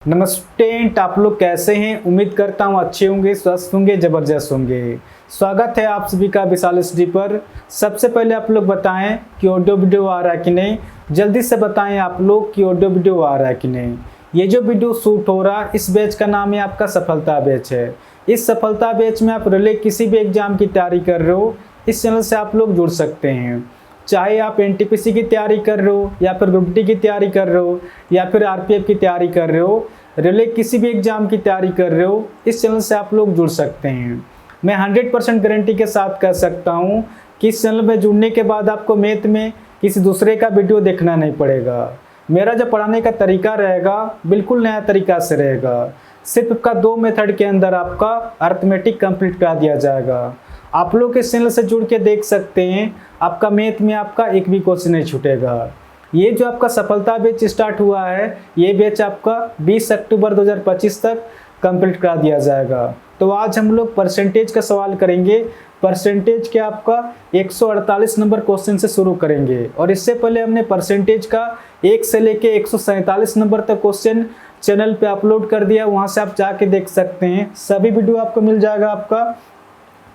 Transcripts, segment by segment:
नमस्ते, आप लोग कैसे हैं। उम्मीद करता हूँ अच्छे होंगे, स्वस्थ होंगे, ज़बरदस्त होंगे। स्वागत है आप सभी का विशाल स्टडी पर। सबसे पहले आप लोग बताएं कि ऑडियो वीडियो आ रहा है कि नहीं। जल्दी से बताएं आप लोग कि ऑडियो वीडियो आ रहा है कि नहीं। ये जो वीडियो शूट हो रहा है इस बैच का नाम है आपका सफलता बैच है। इस सफलता बैच में आप रिले किसी भी एग्जाम की तैयारी कर रहे हो, इस चैनल से आप लोग जुड़ सकते हैं। चाहे आप एनटीपीसी की तैयारी कर रहे हो या फिर ग्रुप डी की तैयारी कर रहे हो या फिर आरपीएफ की तैयारी कर रहे हो, रिले किसी भी एग्जाम की तैयारी कर रहे हो, इस चैनल से आप लोग जुड़ सकते हैं। मैं 100% गारंटी के साथ कह सकता हूं कि इस चैनल में जुड़ने के बाद आपको मैथ में किसी दूसरे का वीडियो देखना नहीं पड़ेगा। मेरा जो पढ़ाने का तरीका रहेगा बिल्कुल नया तरीका से रहेगा। सिर्फ का 2 मेथड के अंदर आपका अर्थमेटिक कंप्लीट करा दिया जाएगा। आप लोग इस चैनल से जुड़ के देख सकते हैं, आपका मैथ में आपका एक भी क्वेश्चन नहीं छूटेगा। ये जो आपका सफलता बैच स्टार्ट हुआ है, ये बैच आपका 20 अक्टूबर 2025 तक कंप्लीट करा दिया जाएगा। तो आज हम लोग परसेंटेज का सवाल करेंगे। परसेंटेज के आपका 148 नंबर क्वेश्चन से शुरू करेंगे और इससे पहले हमने परसेंटेज का 1 से लेके 147 नंबर तक क्वेश्चन चैनल पे अपलोड कर दिया। वहाँ से आप जाके देख सकते हैं, सभी वीडियो आपको मिल जाएगा। आपका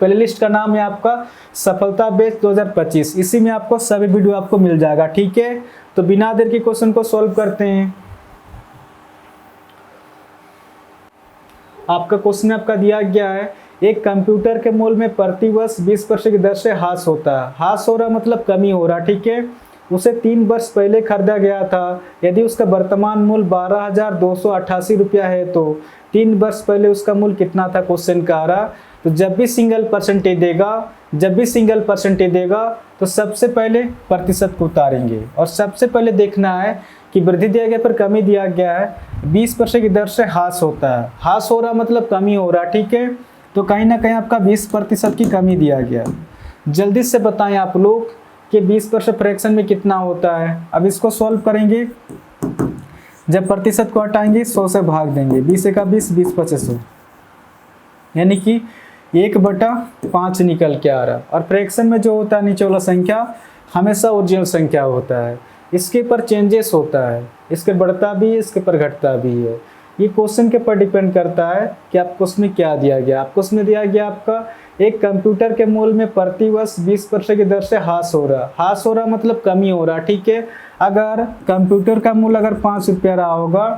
प्लेलिस्ट का नाम है आपका सफलता बैच 2025, इसी में आपको सभी वीडियो आपको मिल जाएगा। ठीक है, तो बिना देर के क्वेश्चन को सॉल्व करते हैं। आपका क्वेश्चन आपका दिया गया है, एक कंप्यूटर के मूल्य में प्रतिवर्ष 20% की दर से ह्रास होता है। ह्रास हो रहा मतलब कमी हो रहा। ठीक है, उसे 3 वर्ष पहले खरीदा गया था। यदि उसका वर्तमान मूल्य 12,288 रुपया है तो 3 वर्ष पहले उसका मूल्य कितना था, क्वेश्चन का आ रहा। तो जब भी सिंगल परसेंटेज देगा तो सबसे पहले प्रतिशत को उतारेंगे और सबसे पहले देखना है कि वृद्धि दिया गया पर कमी दिया गया है। 20% की दर से ह्रास होता है। ह्रास हो रहा मतलब कमी हो रहा। ठीक है, तो कहीं ना कहीं आपका 20% की कमी दिया गया। जल्दी से बताएं आप लोग कि 20% फ्रैक्शन में कितना होता है। अब इसको सॉल्व करेंगे। जब प्रतिशत को हटाएंगे 100 से भाग देंगे। 20 का 20, 20 25 100, यानी कि 1/5 निकल के आ रहा। और फ्रैक्शन में जो होता है नीचे वाला संख्या हमेशा ओरिजिनल संख्या होता है। इसके ऊपर चेंजेस होता है, इसके बढ़ता भी है, इसके ऊपर घटता भी है। ये क्वेश्चन के ऊपर डिपेंड करता है कि आपको उसमें क्या दिया गया। आपको उसमें दिया गया आपका एक कंप्यूटर के मूल्य में प्रतिवर्ष 20% की दर से ह्रास हो रहा। ह्रास हो रहा मतलब कमी हो रहा। ठीक है, अगर कंप्यूटर का मूल्य अगर 5 रुपया रहा होगा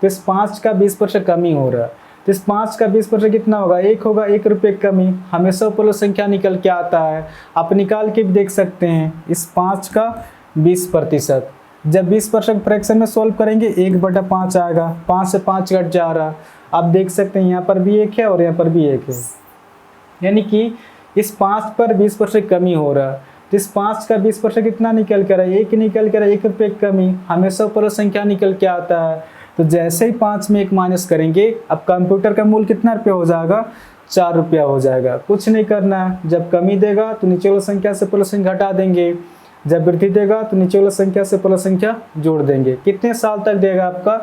तो इस 5 का 20% कमी हो रहा। तो इस 5 का 20% कितना होगा, 1 होगा। 1 रुपये कमी हमेशा ऊपर संख्या निकल के आता है। आप निकाल के भी देख सकते हैं। इस 5 का 20%, जब 20% फ्रैक्शन में सोल्व करेंगे 1/5 आएगा। 5 से 5 घट जा रहा। आप देख सकते हैं यहाँ पर भी 1 है और यहाँ पर भी 1 है, यानी कि इस 5 पर 20% कमी हो रहा। तो इस 5 का 20% कितना निकल कर रहा है, 1 निकल कर, 1 रुपये कमी हमेशा ऊपर संख्या निकल के आता है। तो जैसे ही 5 में 1 माइनस करेंगे, अब कंप्यूटर का मूल्य कितना रुपया हो जाएगा, 4 रुपया हो जाएगा। कुछ नहीं करना है। जब कमी देगा तो नीचे वाला संख्या से प्लस संख्या घटा देंगे, जब वृद्धि देगा तो नीचे वाला संख्या से प्लस संख्या जोड़ देंगे। कितने साल तक देगा आपका,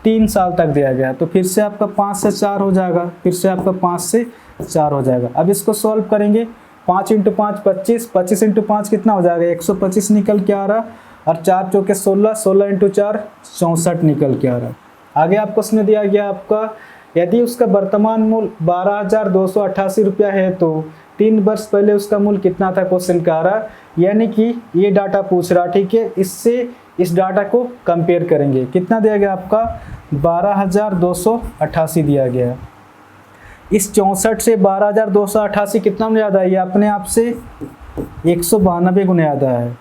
3 साल तक दिया गया। तो फिर से आपका 5 से 4 हो जाएगा, फिर से आपका 5 से 4 हो जाएगा। अब इसको सॉल्व करेंगे। 5 × 5 25, 25 × 5 कितना हो जाएगा, 125 निकल के आ रहा। और 4 चौके 16, 16 × 4 64 निकल के आ रहा। आगे आपको उसमें दिया गया आपका, यदि उसका वर्तमान मूल्य 12,288 रुपया है तो 3 वर्ष पहले उसका मूल्य कितना था, क्वेश्चन का आ रहा। यानी कि ये डाटा पूछ रहा। ठीक है, इससे इस डाटा को कंपेयर करेंगे। कितना दिया गया आपका, 12,288 दिया गया। इस 64 से 12,288 कितना में याद आइए अपने आप से, 192 गुना याद आया है।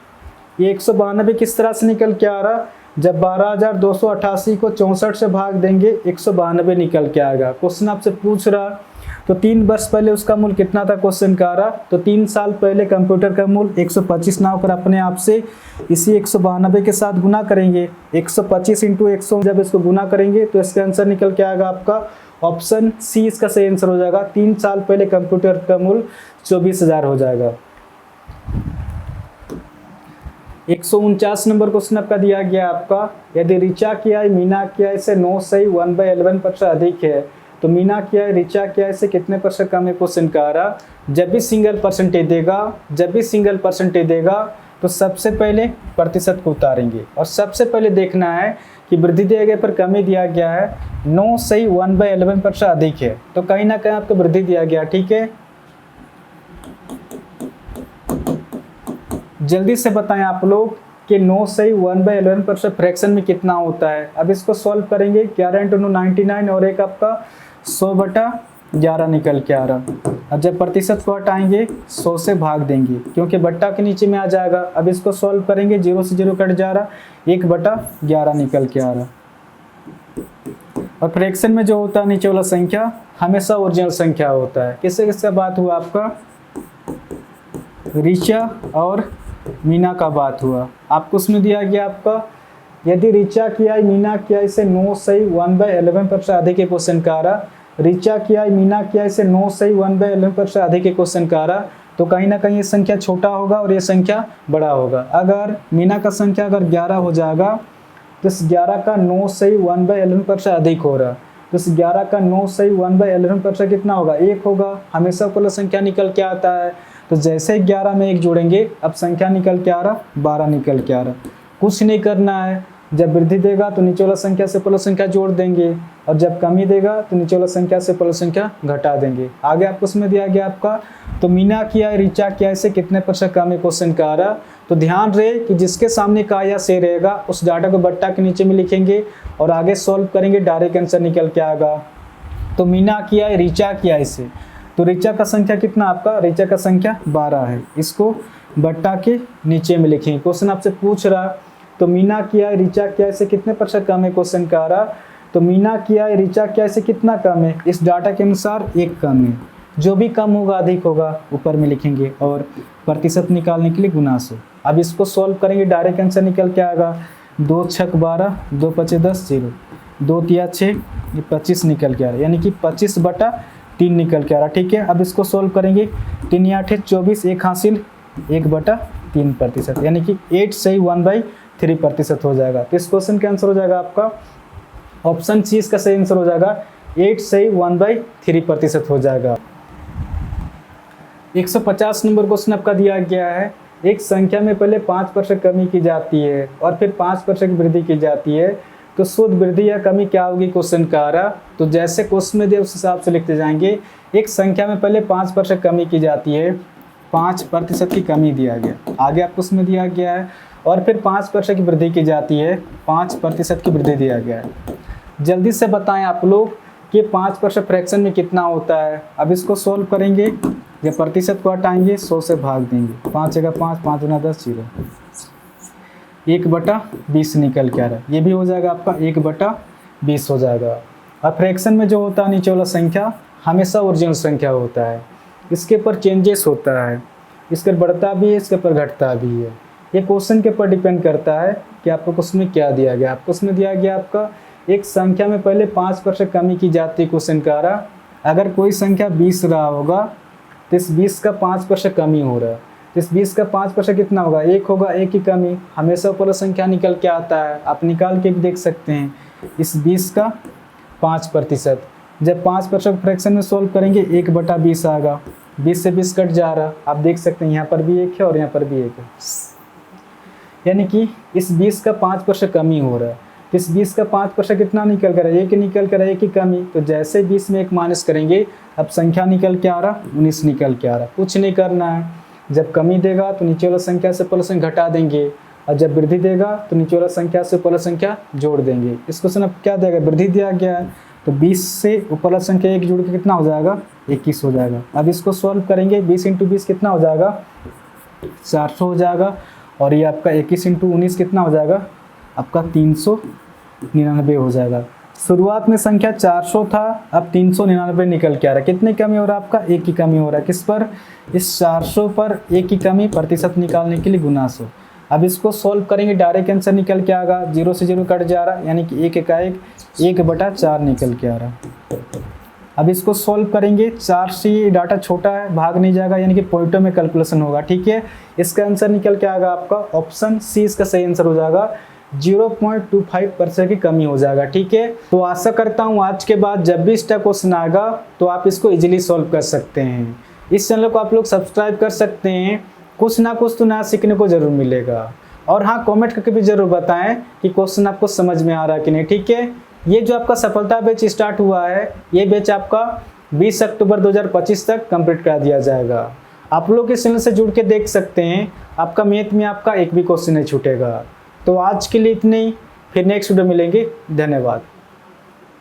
ये 192 किस तरह से निकल के आ रहा, जब 12,288 को 64 से भाग देंगे 192 निकल के आएगा। क्वेश्चन आपसे पूछ रहा तो 3 वर्ष पहले उसका मूल्य कितना था, क्वेश्चन का आ रहा। तो 3 साल पहले कंप्यूटर का मूल्य 125 ना होकर अपने आप से इसी 192 के साथ गुना करेंगे। 125 × 100 जब इसको गुना करेंगे तो इसका आंसर निकल के आएगा आपका ऑप्शन सी, इसका सही आंसर हो जाएगा। 3 साल पहले कंप्यूटर का मूल्य 24,000 हो जाएगा। 149 नंबर क्वेश्चन आपका दिया गया आपका, यदि ऋचा की आय मीना की आय से 9 सही 1/11% अधिक है तो मीना की आय ऋचा की आय से कितने % कम है, क्वेश्चन का आ रहा। जब भी सिंगल परसेंटेज देगा तो सबसे पहले प्रतिशत को उतारेंगे और सबसे पहले देखना है कि वृद्धि दिए गए पर कमी दिया गया है, 9 से 1/11 से अधिक है, तो कहीं ना कहीं आपको वृद्धि दिया गया। ठीक है, जल्दी से बताएं आप लोग कि 9 से 1/11 फ्रैक्शन में कितना होता है। अब इसको सॉल्व करेंगे, 11 × 99 और एक आपका 100/11 निकल के आ रहा। अब जब प्रतिशत को हटाएंगे 100 से भाग देंगे क्योंकि बट्टा के नीचे में आ जाएगा। अब इसको सॉल्व करेंगे, 0 से 0 कट जा रहा, 1/11 निकल के आ रहा। और फ्रैक्शन में जो होता है नीचे वाला संख्या हमेशा ओरिजिनल संख्या होता है। किससे किससे बात हुआ आपका, ऋचा और मीना का बात हुआ। आपको उसमें दिया गया आपका, यदि ऋचा की आय मीना की आय से 9 से 1/11 से अधिक के क्वेश्चन का आ रहा, ऋचा की आय मीना की आय से 9 से 1/11 से अधिक के क्वेश्चन का आ रहा, तो कहीं ना कहीं ये संख्या छोटा होगा और ये संख्या बड़ा होगा। अगर मीना का संख्या अगर 11 हो जाएगा तो इस 11 का 9 से 1/11 से अधिक हो रहा, तो इस 11 का 9 से 1/11 से कितना होगा, 1 होगा। हमेशा कुल संख्या निकल के आता है, तो जैसे 11 में 1 जोड़ेंगे अब संख्या निकल के आ रहा 12 निकल के आ रहा। कुछ नहीं करना है, जब वृद्धि देगा तो नीचे वाला संख्या से पहले संख्या जोड़ देंगे और जब कमी देगा तो नीचे वाला संख्या से पहले संख्या घटा देंगे। आगे आपको उसमें दिया गया आपका, तो मीना की आय ऋचा की आय से कितने % कम है क्वेश्चन का आ रहा। तो ध्यान रहे कि जिसके सामने का या से रहेगा उस डाटा को बट्टा के नीचे में लिखेंगे और आगे सॉल्व करेंगे, डायरेक्ट आंसर निकल के आएगा। तो मीना की आय ऋचा की आय से, तो ऋचा का संख्या कितना आपका, ऋचा का संख्या 12 है, इसको बट्टा के नीचे में लिखेंगे। क्वेश्चन आपसे पूछ रहा तो मीना की आय ऋचा की आय से कितने % कम है क्वेश्चन का आ रहा, तो मीना की आय ऋचा की आय से कितना कम है, इस डाटा के अनुसार 1 कम है। जो भी कम होगा अधिक होगा ऊपर में लिखेंगे और प्रतिशत निकालने के लिए गुना से। अब इसको सॉल्व करेंगे, डायरेक्ट आंसर निकल के आएगा, 2 छक 12, 2 पचे 10, 0, 2 तिया 6, ये 25 निकल के आ रहा, यानी कि 25/3 निकल के आ रहा। ठीक है, अब इसको सॉल्व करेंगे, 3 या 8 24, 1 हासिल 1/3%, यानी कि 8 से 1/3% हो जाएगा। तो इस क्वेश्चन का आंसर हो जाएगा आपका ऑप्शन सी, इसका सही आंसर हो जाएगा 8 से 1/3% हो जाएगा। 150 नंबर क्वेश्चन आपका दिया गया है, एक संख्या में पहले 5% कमी की जाती है और फिर 5% की वृद्धि की जाती है, तो शुद्ध वृद्धि या कमी क्या होगी क्वेश्चन का आ रहा। तो जैसे क्वेश्चन में दिया उस हिसाब से लिखते जाएंगे। एक संख्या में पहले 5% कमी की जाती है, 5% की कमी दिया गया, आगे आपको उसमें दिया गया है, और फिर 5% की वृद्धि की जाती है, 5% की वृद्धि दिया गया है। जल्दी से बताएं आप लोग कि 5% फ्रैक्शन में कितना होता है। अब इसको सॉल्व करेंगे, जब प्रतिशत को हटाएंगे 100 से भाग देंगे, 5 जगह 5, 5 गुना 10, 0, 1/20 निकल के आ रहा है। ये भी हो जाएगा आपका 1/20 हो जाएगा। अब फ्रैक्शन में जो होता है नीचे वाला संख्या हमेशा ओरिजिनल संख्या होता है, इसके ऊपर चेंजेस होता है, इसके बढ़ता भी है, इसके ऊपर घटता भी है। ये क्वेश्चन के ऊपर डिपेंड करता है कि आपको क्वेश्चन में क्या दिया गया। आपको उसमें दिया गया आपका एक संख्या में पहले 5% कमी की जाती है क्वेश्चन का रहा। अगर कोई संख्या 20 रहा होगा तो इस 20 का 5% कमी हो रहा है, तो इस 20 का 5% कितना होगा, 1 होगा, 1 की कमी, हमेशा ऊपर संख्या निकल के आता है। आप निकाल के भी देख सकते हैं, इस 20 का 5%, जब 5% फ्रैक्शन में सोल्व करेंगे 1/20 आएगा, 20 से 20 कट जा रहा, आप देख सकते हैं यहाँ पर भी 1 है और यहाँ पर भी 1 है, यानी कि इस 20 का 5% कमी हो रहा है। तो इस 20 का 5% कितना निकल कर, 1 निकल कर, 1 की कमी, तो जैसे 20 में 1 माइनस करेंगे अब संख्या निकल के आ रहा 19 निकल के आ रहा। कुछ नहीं करना है, जब कमी देगा तो नीचे वाला संख्या से पहले संख्या घटा देंगे और जब वृद्धि देगा तो नीचे वाला संख्या से पहले संख्या जोड़ देंगे। इस क्वेश्चन अब क्या देगा, वृद्धि दिया गया है, तो 20 से ऊपर वाला संख्या 1 जोड़ के कितना हो जाएगा, 21 हो जाएगा। अब इसको सॉल्व करेंगे, 20 × 20 कितना हो जाएगा, 400 हो जाएगा, और ये आपका 21 × 19 कितना हो जाएगा, आपका 399 हो जाएगा। शुरुआत में संख्या 400 था, अब 399 निकल के आ रहा है। कितनी कमी हो रहा है आपका, 1 की कमी हो रहा है। किस पर, इस 400 पर 1 की कमी, प्रतिशत निकालने के लिए गुना 100। अब इसको सॉल्व करेंगे, डायरेक्ट आंसर निकल के आएगा, 0 से 0 कट जा रहा, यानी कि 1 का 1/4 निकल के आ रहा। अब इसको सॉल्व करेंगे, 4 से डाटा छोटा है, भाग नहीं जाएगा, यानी कि पॉइंटों में कैलकुलेशन होगा। ठीक है, इसका आंसर निकल के आएगा आपका ऑप्शन सी, इसका सही आंसर हो जाएगा 0.25% की कमी हो जाएगा। ठीक है, तो आशा करता हूँ आज के बाद जब भी इसका क्वेश्चन आएगा तो आप इसको इजीली सॉल्व कर सकते हैं। इस चैनल को आप लोग सब्सक्राइब कर सकते हैं, कुछ ना कुछ तो नया सीखने को जरूर मिलेगा। और हाँ, कमेंट करके भी ज़रूर बताएं कि क्वेश्चन आपको समझ में आ रहा है कि नहीं, ठीक है। ये जो आपका सफलता बैच स्टार्ट हुआ है, ये बैच आपका 20 अक्टूबर 2025 तक कंप्लीट करा दिया जाएगा। आप लोग इस चैनल से जुड़ के देख सकते हैं, आपका मैथ में आपका एक भी क्वेश्चन नहीं छूटेगा। तो आज के लिए इतने ही, फिर नेक्स्ट वीडियो मिलेंगे। धन्यवाद।